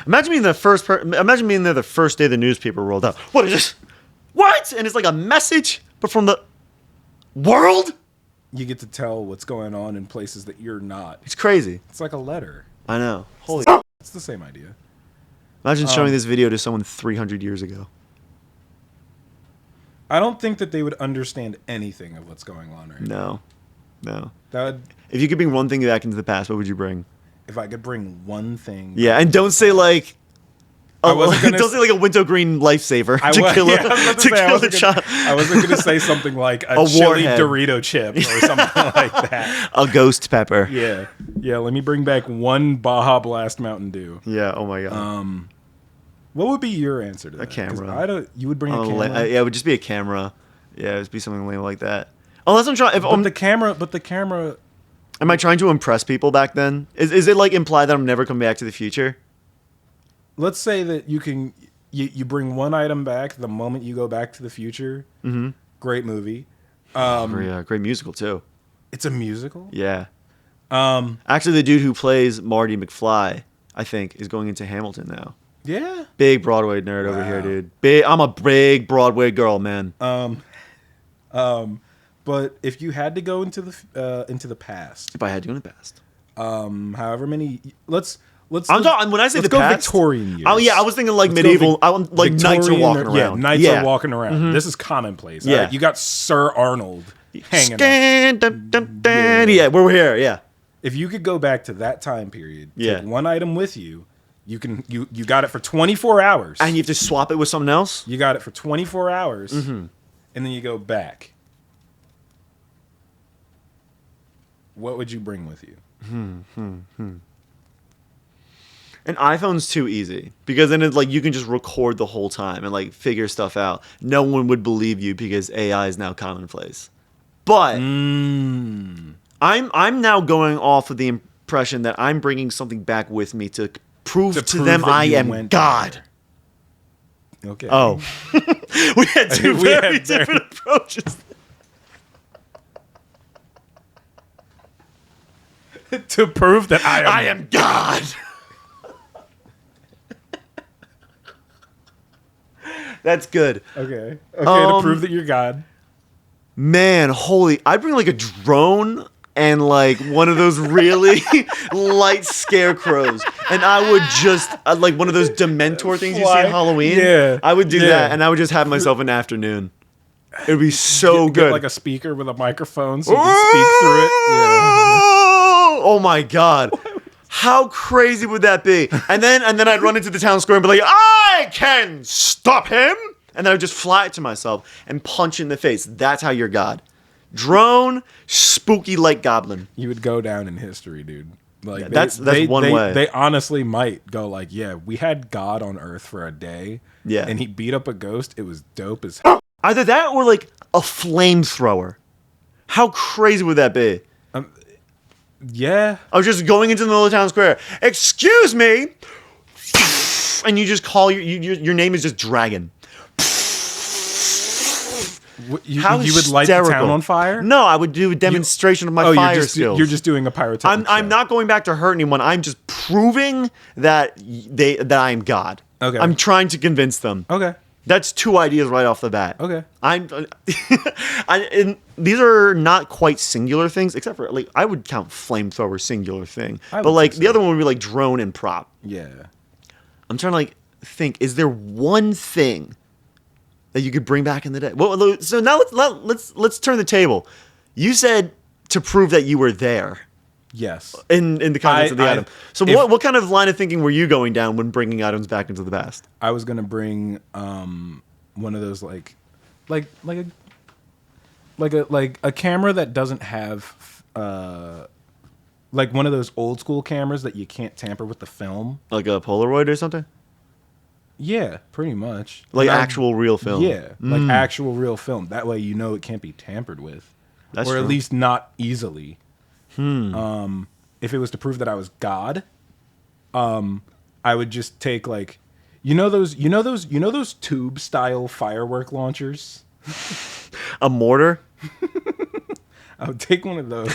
Imagine being Imagine being there the first day the newspaper rolled out. What is this? What? And it's like a message, but from the world. You get to tell what's going on in places that you're not. It's crazy. It's like a letter. I know. Holy. It's the same idea. Imagine showing this video to someone 300 years ago. I don't think that they would understand anything of what's going on right now. No. That would, If you could bring one thing back into the past, what would you bring? if I could bring one thing. Yeah, and don't say like. I wasn't gonna don't say like a wintergreen lifesaver I to was- kill yeah, I was about to say, I a wasn't child. I wasn't going to say something like a chili warhead. Dorito chip or something like that. A ghost pepper. Yeah. Yeah, let me bring back one Baja Blast Mountain Dew. Yeah. Oh my god. What would be your answer to that? 'Cause camera. You would bring a camera? Yeah, it would just be a camera. Yeah, it would be something lame like that. Unless I'm trying. But the camera. Am I trying to impress people back then? Is it like implied that I'm never coming back to the future? Let's say that you bring one item back the moment you go back to the future. Mm-hmm. Great movie. Great musical too. It's a musical. Yeah. Actually, the dude who plays Marty McFly, I think, is going into Hamilton now. Yeah. Big Broadway nerd over here, Wow. dude. I'm a big Broadway girl, man. But if you had to go into the past, If I had to go in the past. however many, let's. I'm talking when I say let's the go past. Victorian years. Oh yeah, I was thinking like Let's go medieval. Like knights are Victorian walking Yeah, around. knights are walking around. Mm-hmm. This is commonplace. Yeah. Right? You got Sir Arnold hanging out. Yeah, we're here. Yeah. If you could go back to that time period, Yeah. take one item with you, you got it for 24 hours. And you have to swap it with something else. You got it for 24 hours, Mm-hmm. and then you go back. What would you bring with you? An iPhone's too easy because then it's like you can just record the whole time and like figure stuff out. No one would believe you because AI is now commonplace. But I'm now going off of the impression that I'm bringing something back with me to prove to them that I you am went God. there. Okay. Oh, we had two We had very different approaches. To prove that I am God. That's good. Okay. To prove that you're God. Man, I'd bring like a drone and like one of those really light scarecrows. And I would just, like one of those Dementor things you see Fly. in Halloween. Yeah. I would do Yeah. that and I would just have myself an afternoon. It would be so Get good. like a speaker with a microphone so you can speak through it. Yeah. Oh my God. How crazy would that be? And then I'd run into the town square and be like, I can stop him. And then I would just fly it to myself and punch in the face. That's how you're God. Drone, spooky light goblin. You would go down in history, dude. Like Yeah, that's one way. They honestly might go like, yeah, we had God on Earth for a day. Yeah. And he beat up a ghost. It was dope as Either that or like a flamethrower. How crazy would that be? Yeah. I was just going into the middle of town square. Excuse me. And you just call your name is just Dragon. You would light the town on fire? No, I would do a demonstration of my fire skills. You're just doing a pyrotechnic. I'm not going back to hurt anyone. I'm just proving that I am God. Okay. I'm trying to convince them. Okay. That's 2 ideas right off the bat. Okay. And these are not quite singular things, except for like I would count flamethrower singular thing, but like the other one would be like drone and prop. Yeah. I'm trying to like think. Is there one thing that you could bring back in the day? Well, so now let's turn the table. You said to prove that you were there. Yes. In the context of the item. So what kind of line of thinking were you going down when bringing items back into the past? I was gonna bring one of those like a camera that doesn't have like one of those old school cameras that you can't tamper with the film. Like a Polaroid or something? Yeah, pretty much. Like actual real film. Yeah, like actual real film. That way you know it can't be tampered with. That's or true. At least not easily. If it was to prove that I was God, I would just take like you know those tube style firework launchers? A mortar? I would take one of those.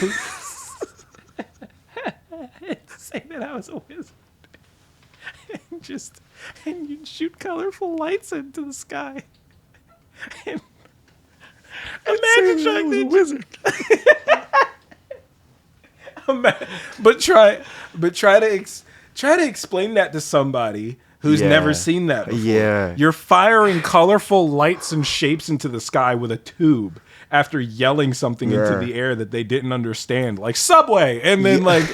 Say that I was a wizard. And you'd shoot colorful lights into the sky. And imagine trying to wizard. But try to explain that to somebody who's never seen that before. Yeah. You're firing colorful lights and shapes into the sky with a tube after yelling something into the air that they didn't understand, like Subway, and then like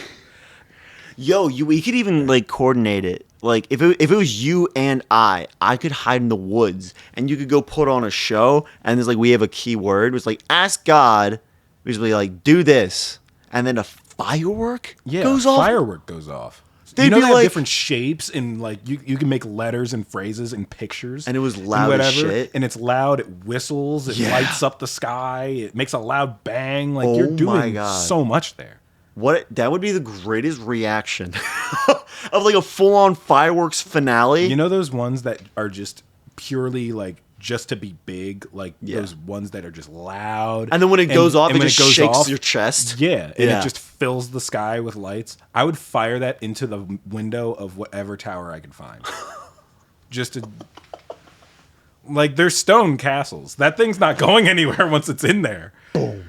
we could even like coordinate it. Like if it was you and I could hide in the woods and you could go put on a show and there's like we have a key word. It was like ask God, basically like do this, and then a firework goes off. Firework goes off. They'd they be have like, different shapes and like you can make letters and phrases and pictures. And it was loud as shit. And it's loud. It whistles. It lights up the sky. It makes a loud bang. Like you're doing so much there. That would be the greatest reaction of like a full-on fireworks finale. You know those ones that are just purely like just to be big, like those ones that are just loud. And then when it goes off, it just shakes your chest. Yeah, and it just fills the sky with lights. I would fire that into the window of whatever tower I could find. Just to... Like, there's stone castles. That thing's not going anywhere once it's in there. Boom.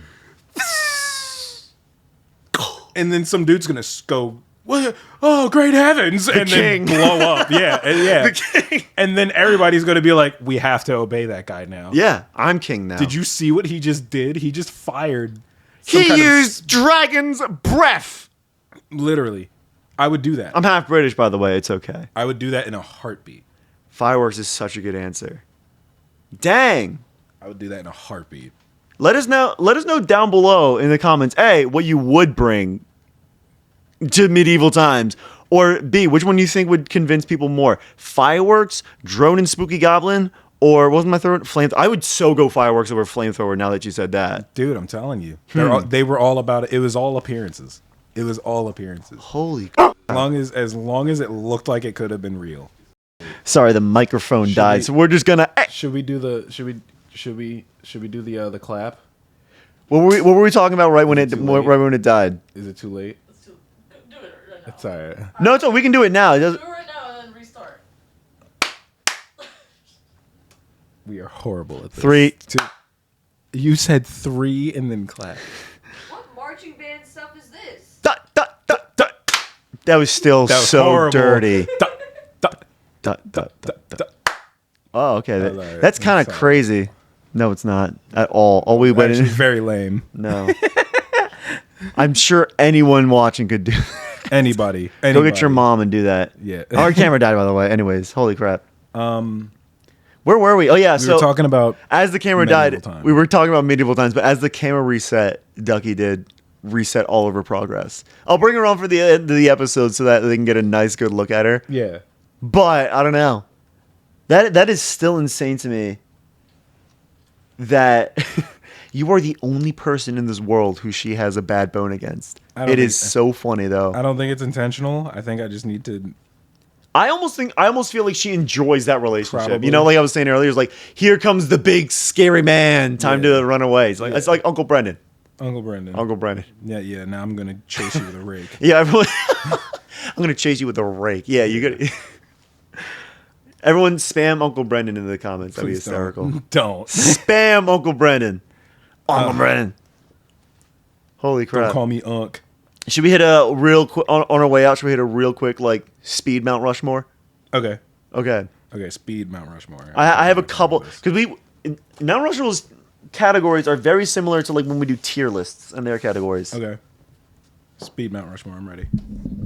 And then some dude's going to go... Oh, great heavens! Then blow up. Yeah. The king. And then everybody's going to be like, we have to obey that guy now. Yeah, I'm king now. Did you see what he just did? He just fired. He used dragon's breath. Literally. I would do that. I'm half British, by the way. It's okay. I would do that in a heartbeat. Fireworks is such a good answer. Dang. I would do that in a heartbeat. Let us know down below in the comments, A, what you would bring to medieval times, or B, which one you think would convince people more? Fireworks, drone and spooky goblin, or what was my third? Flame. I would so go fireworks over flamethrower now that you said that. Dude, I'm telling you. They were all about it. It was all appearances. It was all appearances. Holy as long as it looked like it could have been real. Sorry, the microphone died. So we're just gonna Should we do the clap? What were we talking about right when it died? Is it too late? Do it right now. It's all right. No, we can do it now. Do it right now and then restart. We are horrible at this. 3, 2. You said 3 and then clap. What marching band stuff is this? That was still so horrible. Dirty. Oh, okay. That's kind of crazy. No, it's not at all. All we went in very lame. No. I'm sure anyone watching could do. Anybody. Go get your mom and do that. Yeah. Our camera died, by the way. Anyways, holy crap. What Where were we? Oh yeah, We were talking about as the camera medieval died, time. we were talking about medieval times, but as the camera reset, Duckie did reset all of her progress. I'll bring her on for the end of the episode so that they can get a nice, good look at her. Yeah. But I don't know. That is still insane to me. That you are the only person in this world who she has a bad bone against. It is so funny though. I don't think it's intentional. I think I just need to. I almost feel like she enjoys that relationship. Probably. You know, like I was saying earlier, it's like, here comes the big scary man. Time to run away. It's like Uncle Brendan. Uncle Brendan. Uncle Brendan. Yeah. Now I'm gonna chase you with a rake. Yeah, everyone, I'm gonna chase you with a rake. Yeah, you got. Everyone spam Uncle Brendan in the comments. That'd be Please hysterical. Don't. Spam Uncle Brendan. Uncle Brendan. Holy crap! Don't call me Unc. Should we hit a real quick on our way out? Should we hit a real quick like speed Mount Rushmore? Okay. Okay. Speed Mount Rushmore. I have a couple because Mount Rushmore's categories are very similar to like when we do tier lists and their categories. Okay. Speed Mount Rushmore. I'm ready.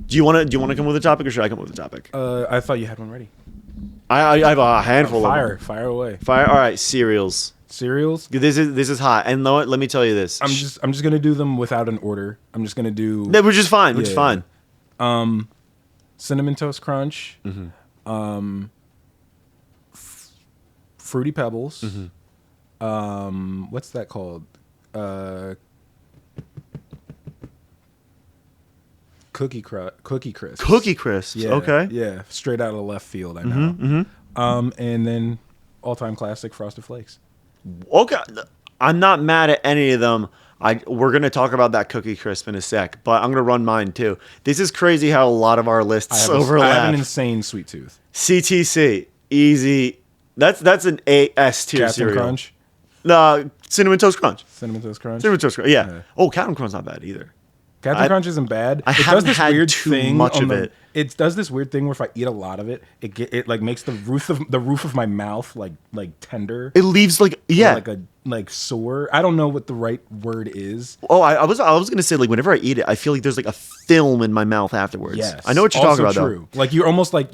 Do you want to come with a topic or should I come with a topic? I thought you had one ready. I have a handful of them. Fire away. Fire. All right, cereals. Cereals. This is hot. And know what? Let me tell you this. I'm just gonna do them without an order. I'm just gonna do. Which is fine. Which is fine. Cinnamon Toast Crunch. Fruity Pebbles. What's that called? Cookie Crisp. Cookie Crisps. Yeah, Okay. Yeah, straight out of left field. I know. And then all-time classic Frosted Flakes. Okay. I'm not mad at any of them. We're gonna talk about that Cookie Crisp in a sec, but I'm gonna run mine too. This is crazy how a lot of our lists overlap. I have an insane sweet tooth. CTC, easy. That's an S tier Captain cereal. Crunch. No, Cinnamon Toast Crunch. Cinnamon Toast Crunch. Cinnamon Toast Crunch. Yeah. Oh, Captain Crunch's not bad either. Captain Crunch isn't bad. I It haven't does this had weird too thing much on of the- it. It does this weird thing where if I eat a lot of it, it like makes the roof of my mouth like tender. It leaves like like sore. I don't know what the right word is. Oh, I was gonna say like whenever I eat it, I feel like there's like a film in my mouth afterwards. Yes, I know what you're talking about true. Though. Like you're almost like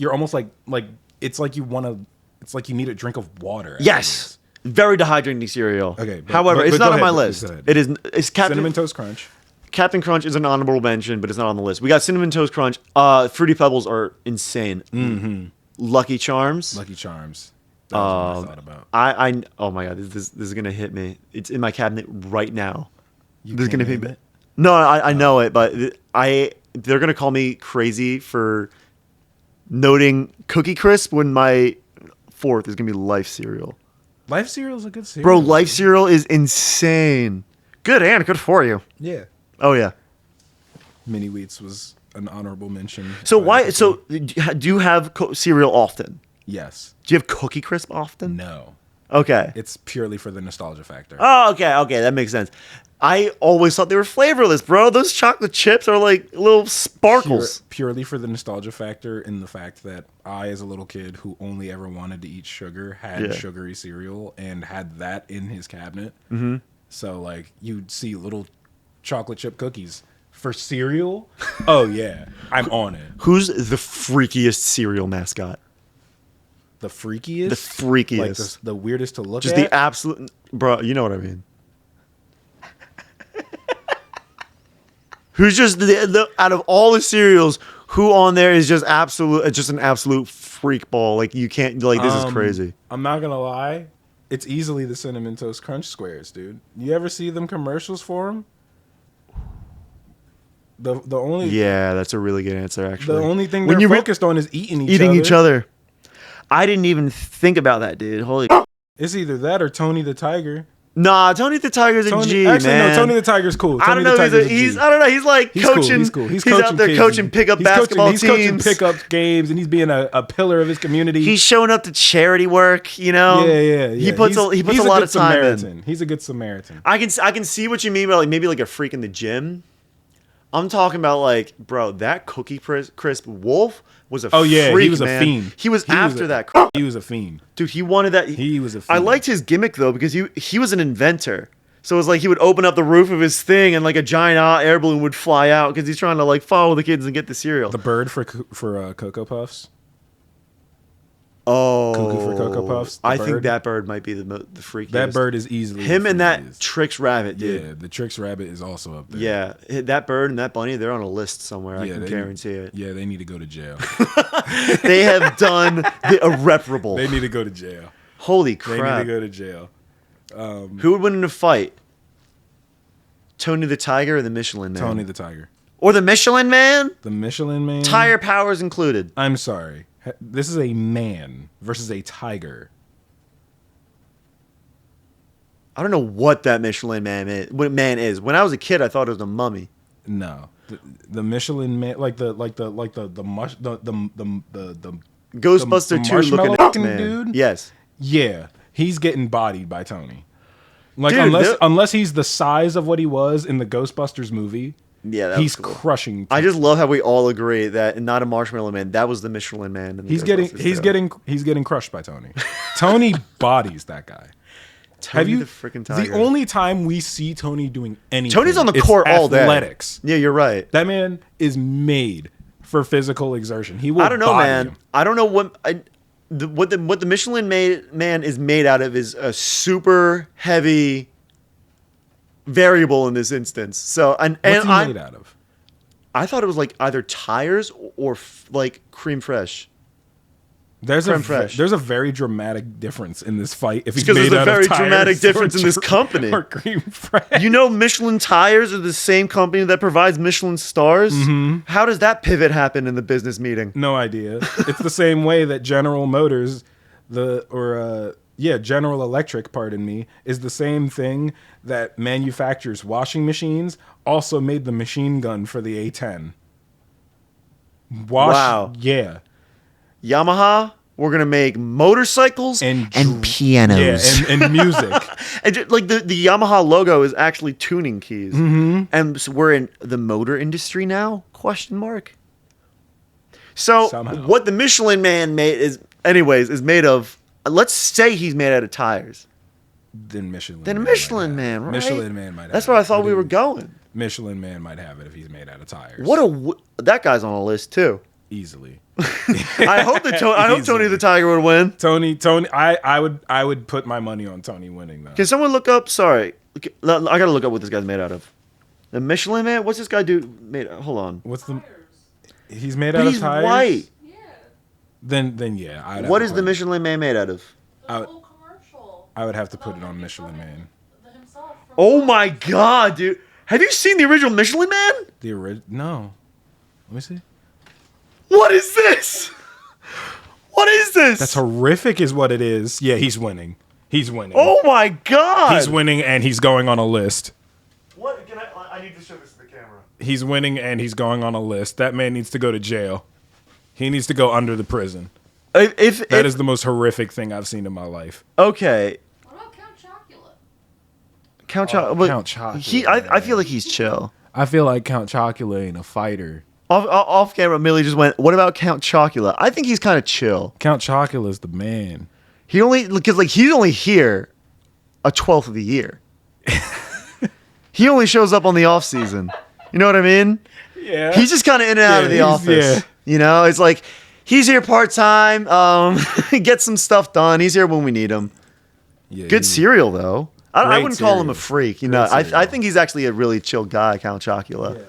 it's like you want to. It's like you need a drink of water. Yes, very dehydrating cereal. Okay, however, it's but not go on my ahead, list. go ahead. It's Cinnamon Toast Crunch. Captain Crunch is an honorable mention, but it's not on the list. We got Cinnamon Toast Crunch. Fruity Pebbles are insane. Lucky Charms. Lucky Charms. That was what I thought about. I oh my god, this is gonna hit me. It's in my cabinet right now. This is gonna hit me. No, I know it, but they're gonna call me crazy for noting Cookie Crisp when my fourth is gonna be Life cereal. Life cereal is a good cereal. Bro, Life cereal is insane. Good and good for you. Yeah. Oh yeah. Mini Wheats was an honorable mention. So why? So do you have cereal often? Yes. Do you have Cookie Crisp often? No. Okay. It's purely for the nostalgia factor. Oh, okay, that makes sense. I always thought they were flavorless, bro. Those chocolate chips are like little sparkles. Purely for the nostalgia factor in the fact that I, as a little kid who only ever wanted to eat sugar, had sugary cereal and had that in his cabinet. So, like, you'd see little chocolate chip cookies. For cereal? Oh, yeah. I'm on it. Who's the freakiest cereal mascot? The freakiest? The freakiest. Like the weirdest to look Just at? the absolute... Bro, you know what I mean. Who's just out of all the cereals, who on there is just an absolute freak ball? Like, you can't... Like, this is crazy. I'm not going to lie. It's easily the Cinnamon Toast Crunch squares, dude. You ever see them commercials for them? The only that's a really good answer. Actually, the only thing they're focused on is eating each other. I didn't even think about that, dude. Holy, it's either that or Tony the Tiger. Nah, Tony the Tiger's a G, actually, man. No, Tony the Tiger's cool. I don't know. I don't know. He's like coaching. Cool. He's out there coaching pickup basketball teams. He's coaching pickup games, and he's being a pillar of his community. He's showing up to charity work. You know. Yeah. He puts a lot of time in. He's a good Samaritan. I can see what you mean by like maybe like a freak in the gym. I'm talking about like, bro, that Cookie Crisp Wolf was a freak, he was man. A fiend. He was after that. He was a fiend. Dude, he wanted that. He was a fiend. I liked his gimmick though because he was an inventor. So it was like he would open up the roof of his thing and like a giant air balloon would fly out because he's trying to like follow the kids and get the cereal. The bird for Cocoa Puffs. Oh, Cuckoo for Cocoa Puffs, the I think bird. that bird might be the freakiest. That bird is easily him the and that freakiest. Trix rabbit, dude. Yeah, the Trix rabbit is also up there. Yeah, that bird and that bunny, they're on a list somewhere. I Yeah, can they- guarantee it. Yeah, they need to go to jail. They have done the irreparable. They need to go to jail. Holy They need crap! to go to jail. Who would win in a fight? Tony the Tiger or the Michelin Man? Tony the Tiger. Or the Michelin Man? The Michelin Man. Tire powers included. I'm sorry. This is a man versus a tiger. I don't know what that Michelin Man is. What man is. When I was a kid, I thought it was a mummy. No, the Michelin Man, like the Ghostbuster the 2 looking marshmallow man. dude? Yes. Yeah, he's getting bodied by Tony. Like Dude, unless he's the size of what he was in the Ghostbusters movie, Yeah, that he's was cool. crushing. I just love how we all agree that not a Marshmallow Man, that was the Michelin Man. in the he's Ghostbusters getting crushed by Tony. Tony bodies that guy. Tony Have you the freaking Tiger? The only time we see Tony doing anything, Tony's on the it's court all day. athletics. Yeah, you're right. That man is made for physical exertion. He will. I don't know, body man. you. I don't know what the Michelin man is made out of is a super heavy variable in this instance. So What's he I made out of? I thought it was like either tires or like cream fresh. There's Creme fraiche. there's a very dramatic difference in this fight. If he's because made there's a out of very tires dramatic difference in this or company. or cream fraiche. You know, Michelin tires are the same company that provides Michelin stars. Mm-hmm. How does that pivot happen in the business meeting? No idea. It's the same way that General Motors, General Electric, pardon me, is the same thing that manufactures washing machines. Also made the machine gun for the A10. Wow. Yeah. Yamaha, we're gonna make motorcycles And pianos. Yeah, and music. And like the Yamaha logo is actually tuning keys. Mm-hmm. And so we're in the motor industry now? Question mark. So Somehow. what the Michelin Man is made of. Let's say he's made out of tires. Then Michelin. Then a Man Michelin might have it. Man, right? Michelin Man might. That's have where I it. thought we were going. Michelin Man might have it if he's made out of tires. That guy's on a list too. Easily. I hope Tony Easily. the Tiger would win. Tony. I would put my money on Tony winning though. Can someone look up? Sorry, I gotta look up what this guy's made out of. The Michelin Man. What's this guy do? Hold on. What's the? Tires. He's made But out he's of tires. white. Yeah. Then yeah. I'd have What to is put the it- Michelin Man made out of? The I would- whole commercial. I would have to put it About on him Michelin becoming Man. himself from Oh the- my god, dude! Have you seen the original Michelin Man? The original? No. Let me see. What is this? What is this? That's horrific, is what it is. Yeah, he's winning. He's winning. Oh my god! He's winning, and he's going on a list. What? I need to show this to the camera. He's winning, and he's going on a list. That man needs to go to jail. He needs to go under the prison. That is the most horrific thing I've seen in my life. Okay. What about Count Chocula? Count Chocula. Count Chocula, I feel like he's chill. I feel like Count Chocula ain't a fighter. Off camera, Millie just went, what about Count Chocula? I think he's kind of chill. Count Chocula's the man. He's only here a 12th of the year. He only shows up on the off season. You know what I mean? Yeah. He's just kind of in and out of the he's- office. yeah. You know, it's like he's here part time. Get some stuff done. He's here when we need him. Yeah, Good he's- cereal though. I Great wouldn't call him a cereal. freak. You Great know, I cereal. think he's actually a really chill guy, Count Chocula. Yeah.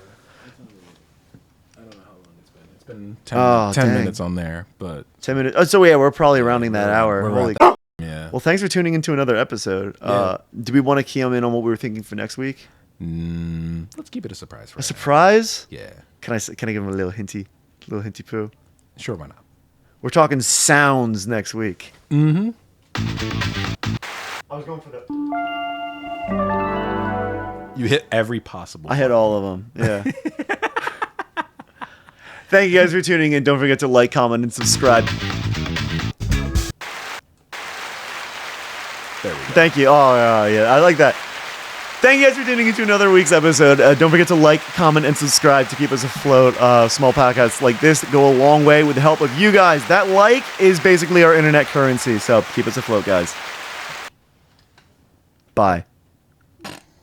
I don't know how long it's been. It's been 10 dang. minutes on there, but 10 minutes. Oh, so yeah, we're probably rounding that hour. we're Holy. around yeah. Well, thanks for tuning into another episode. Do we want to key in on what we were thinking for next week? Let's keep it a surprise for A surprise? Yeah. Can I give him a little hinty poo? Sure, why not? We're talking sounds next week. Mm-hmm. I was going for the. You hit every possible. I hit all of them. Yeah. Thank you guys for tuning in. Don't forget to like, comment, and subscribe. There we go. Thank you. Oh, yeah. I like that. Thank you guys for tuning into another week's episode. Don't forget to like, comment, and subscribe to keep us afloat. Small podcasts like this go a long way with the help of you guys. That like is basically our internet currency. So keep us afloat, guys. Bye.